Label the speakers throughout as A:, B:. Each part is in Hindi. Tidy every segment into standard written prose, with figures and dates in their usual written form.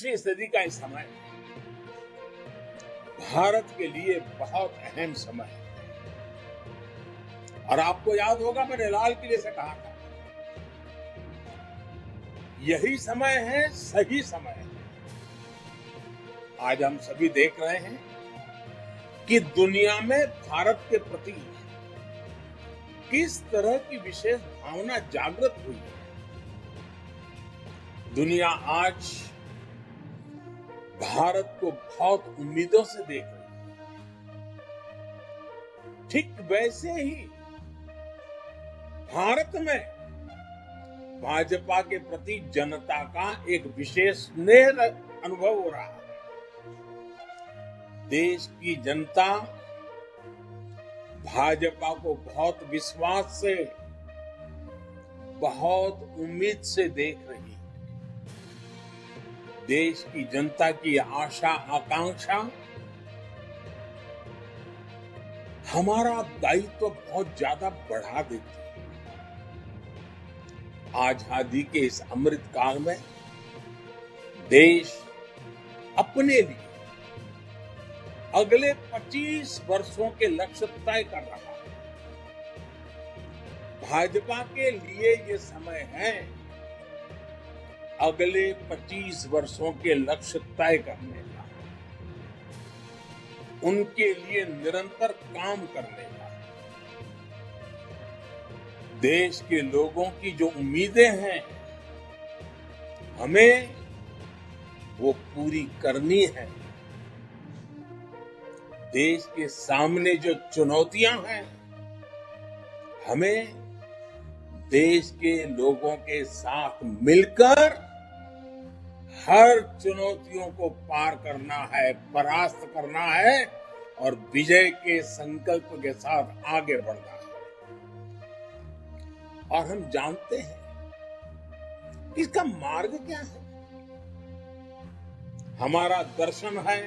A: 21वीं सदी का इस समय भारत के लिए बहुत अहम समय है। और आपको याद होगा, मैंने लाल किले से कहा था, यही समय है, सही समय है। आज हम सभी देख रहे हैं कि दुनिया में भारत के प्रति किस तरह की विशेष भावना जागृत हुई है। दुनिया आज भारत को बहुत उम्मीदों से देख रही है। ठीक वैसे ही भारत में भाजपा के प्रति जनता का एक विशेष स्नेह अनुभव हो रहा है। देश की जनता भाजपा को बहुत विश्वास से, बहुत उम्मीद से देख रही है। देश की जनता की आशा आकांक्षा हमारा दायित्व बहुत ज्यादा बढ़ा देती है। आजादी के इस अमृत काल में देश अपने लिए अगले 25 वर्षों के लक्ष्य तय कर रहा है। भाजपा के लिए ये समय है अगले 25 वर्षों के लक्ष्य तय करने का, उनके लिए निरंतर काम करने का। देश के लोगों की जो उम्मीदें हैं, हमें वो पूरी करनी है। देश के सामने जो चुनौतियां हैं, हमें देश के लोगों के साथ मिलकर हर चुनौतियों को पार करना है, परास्त करना है और विजय के संकल्प के साथ आगे बढ़ना है। और हम जानते हैं कि इसका मार्ग क्या है। हमारा दर्शन है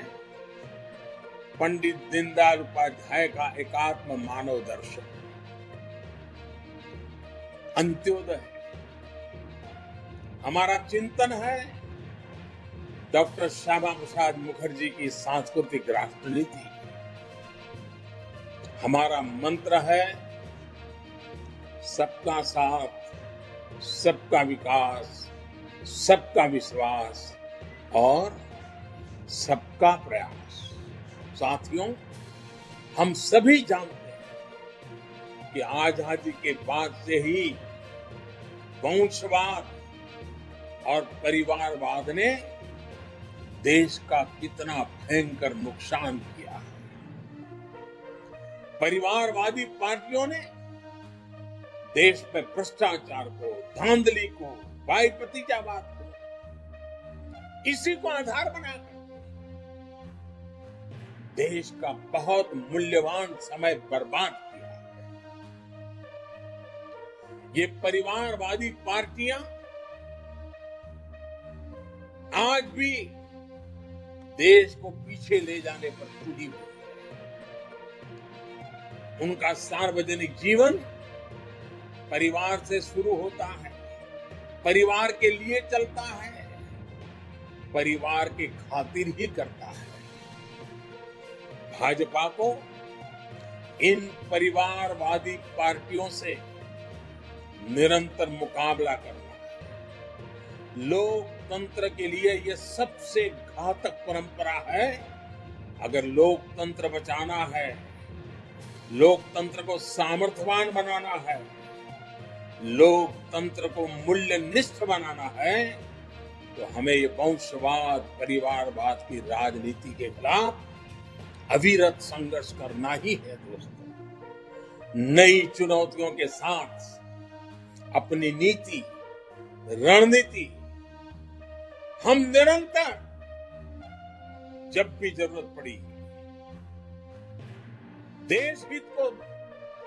A: पंडित दीनदयाल उपाध्याय का एकात्म मानव दर्शन, अंत्योदय। हमारा चिंतन है डॉक्टर श्यामा प्रसाद मुखर्जी की सांस्कृतिक राष्ट्र नीति। हमारा मंत्र है सबका साथ, सबका विकास, सबका विश्वास और सबका प्रयास। साथियों, हम सभी जानते हैं कि आजादी के बाद से ही वंशवाद और परिवारवाद ने देश का कितना भयंकर नुकसान किया है। परिवारवादी पार्टियों ने देश में भ्रष्टाचार को, धांधली को, भाई भतीजावाद को, इसी को आधार बनाकर देश का बहुत मूल्यवान समय बर्बाद किया है। ये परिवारवादी पार्टियां आज भी देश को पीछे ले जाने पर तुली हुई है। उनका सार्वजनिक जीवन परिवार से शुरू होता है, परिवार के लिए चलता है, परिवार की खातिर ही करता है। भाजपा को इन परिवारवादी पार्टियों से निरंतर मुकाबला करना है। लोकतंत्र के लिए यह सबसे घातक परंपरा है। अगर लोकतंत्र बचाना है, लोकतंत्र को सामर्थ्यवान बनाना है, लोकतंत्र को मूल्यनिष्ठ बनाना है, तो हमें ये वंशवाद, परिवारवाद की राजनीति के खिलाफ अविरत संघर्ष करना ही है। दोस्तों, नई चुनौतियों के साथ अपनी नीति, रणनीति हम निरंतर जब भी जरूरत पड़ी देश हित को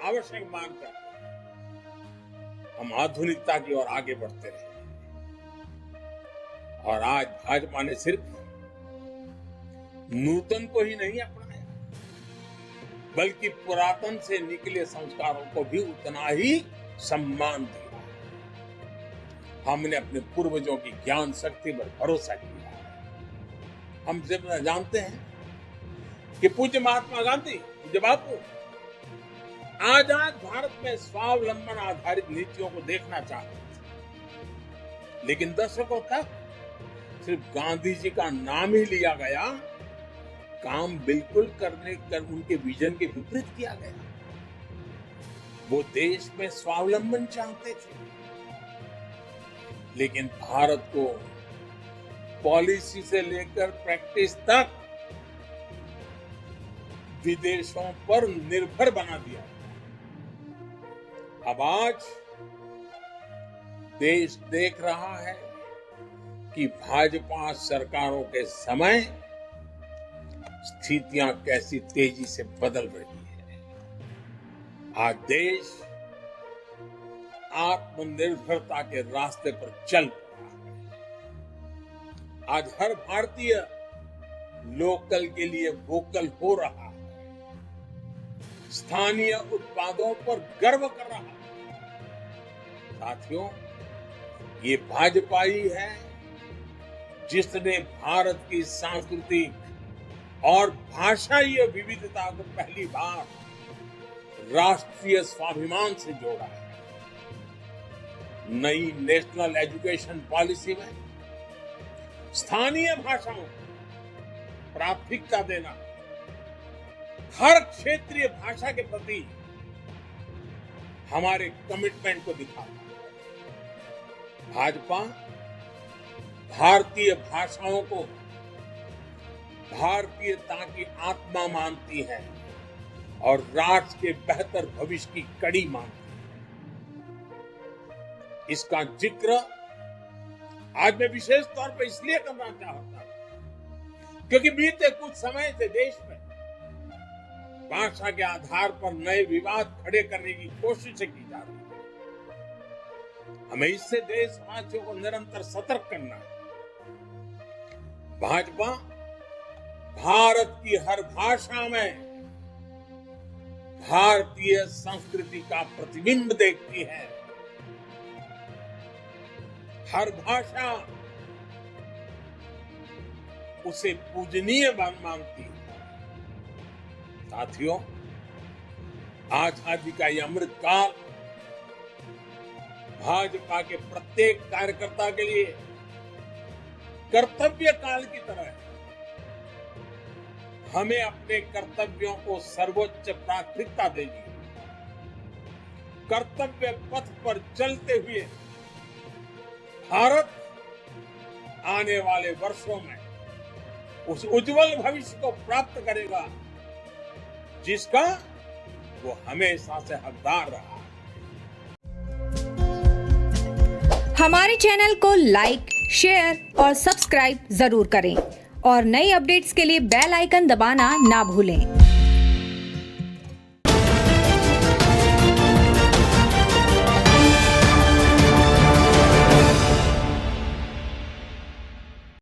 A: आवश्यक मानकर हम आधुनिकता की ओर आगे बढ़ते रहे। और आज भाजपा ने सिर्फ नूतन को ही नहीं अपनाया, बल्कि पुरातन से निकले संस्कारों को भी उतना ही सम्मान दिया है। हमने अपने पूर्वजों की ज्ञान शक्ति पर भरोसा किया है। हम सब जानते हैं कि पूज्य महात्मा गांधी, पूज्य बापू आजाद भारत में स्वावलंबन आधारित नीतियों को देखना चाहते थे, लेकिन दशकों तक सिर्फ गांधी जी का नाम ही लिया गया, काम बिल्कुल उनके विजन के विपरीत किया गया। वो देश में स्वावलंबन चाहते थे, लेकिन भारत को पॉलिसी से लेकर प्रैक्टिस तक विदेशों पर निर्भर बना दिया। अब आज देश देख रहा है कि भाजपा सरकारों के समय स्थितियां कैसी तेजी से बदल रही है। आज देश आत्मनिर्भरता के रास्ते पर चल रहा है। आज हर भारतीय लोकल के लिए वोकल हो रहा है, स्थानीय उत्पादों पर गर्व कर रहा है। साथियों, ये भाजपा ही है जिसने भारत की सांस्कृतिक और भाषाई विविधता को पहली बार राष्ट्रीय स्वाभिमान से जोड़ा है। नई नेशनल एजुकेशन पॉलिसी में स्थानीय भाषाओं को प्राथमिकता देना हर क्षेत्रीय भाषा के प्रति हमारे कमिटमेंट को दिखाता है। भाजपा भारतीय भाषाओं को भारतीयता की आत्मा मानती है और राष्ट्र के बेहतर भविष्य की कड़ी मानती है। इसका जिक्र आज मैं विशेष तौर पर इसलिए करना चाहता हूं क्योंकि बीते कुछ समय से देश में भाषा के आधार पर नए विवाद खड़े करने की कोशिशें की जा रही है। हमें इससे देशवासियों को निरंतर सतर्क करना है। भाजपा भारत की हर भाषा में भारतीय संस्कृति का प्रतिबिंब देखती है। हर भाषा उसे पूजनीय मानती है। साथियों, आजादी का यह अमृत काल भाजपा के प्रत्येक कार्यकर्ता के लिए कर्तव्य काल की तरह है। हमें अपने कर्तव्यों को सर्वोच्च प्राथमिकता देनी है। कर्तव्य पथ पर चलते हुए भारत आने वाले वर्षों में उस उज्जवल भविष्य को प्राप्त करेगा जिसका वो हमेशा से हकदार रहा।
B: हमारे चैनल को लाइक, शेयर और सब्सक्राइब जरूर करें और नई अपडेट्स के लिए बेल आइकन दबाना ना भूलें।